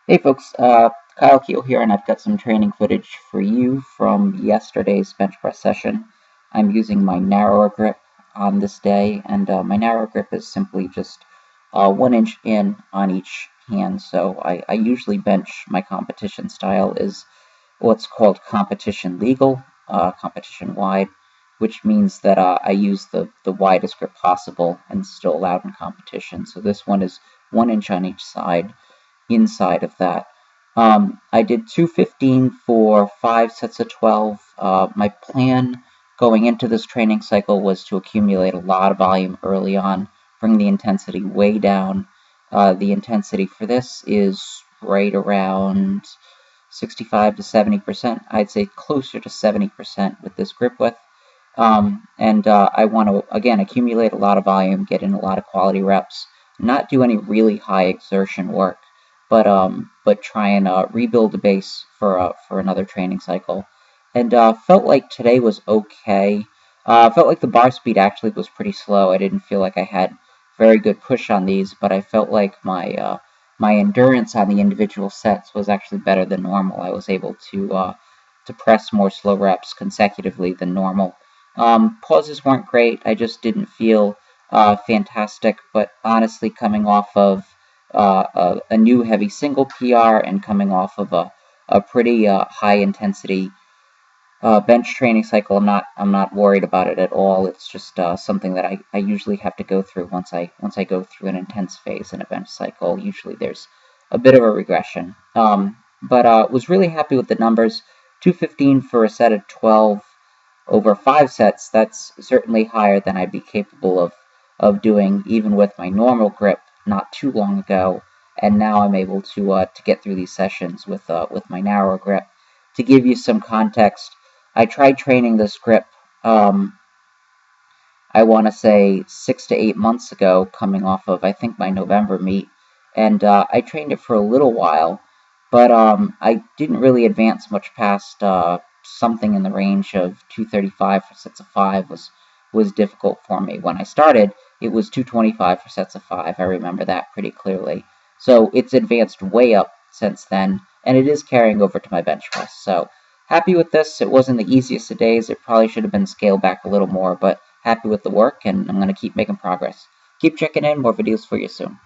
Hey folks, Keough here, and I've got some training footage for you from yesterday's bench press session. I'm using my narrower grip on this day, and my narrow grip is simply just 1 inch in on each hand. So I usually bench. My competition style is what's called competition legal, competition wide, which means that I use the widest grip possible and still allowed in competition. So this one is 1 inch on each side inside of that. I did 215 for 5 sets of 12. My plan going into this training cycle was to accumulate a lot of volume early on, bring the intensity way down. The intensity for this is right around 65 to 70%. I'd say closer to 70% with this grip width. I want to, again, accumulate a lot of volume, get in a lot of quality reps, not do any really high exertion work, but try and rebuild the base for another training cycle. And felt like today was okay. Felt like the bar speed actually was pretty slow. I didn't feel like I had very good push on these, but I felt like my endurance on the individual sets was actually better than normal. I was able to press more slow reps consecutively than normal. Pauses weren't great. I just didn't feel fantastic, but honestly, coming off of a new heavy single PR and coming off of a pretty high intensity bench training cycle, I'm not worried about it at all. It's just something that I usually have to go through once I go through an intense phase in a bench cycle. Usually there's a bit of a regression. But was really happy with the numbers. 215 for a set of 12 over 5 sets. That's certainly higher than I'd be capable of doing even with my normal grip not too long ago, and now I'm able to get through these sessions with my narrower grip. To give you some context, I tried training this grip, I want to say 6 to 8 months ago, coming off of, I think, my November meet, and I trained it for a little while, but I didn't really advance much past something in the range of 235 for sets of 5 was difficult for me. When I started, it was 225 for sets of 5. I remember that pretty clearly. So it's advanced way up since then, and it is carrying over to my bench press. So happy with this. It wasn't the easiest of days. It probably should have been scaled back a little more, but happy with the work, and I'm going to keep making progress. Keep checking in. More videos for you soon.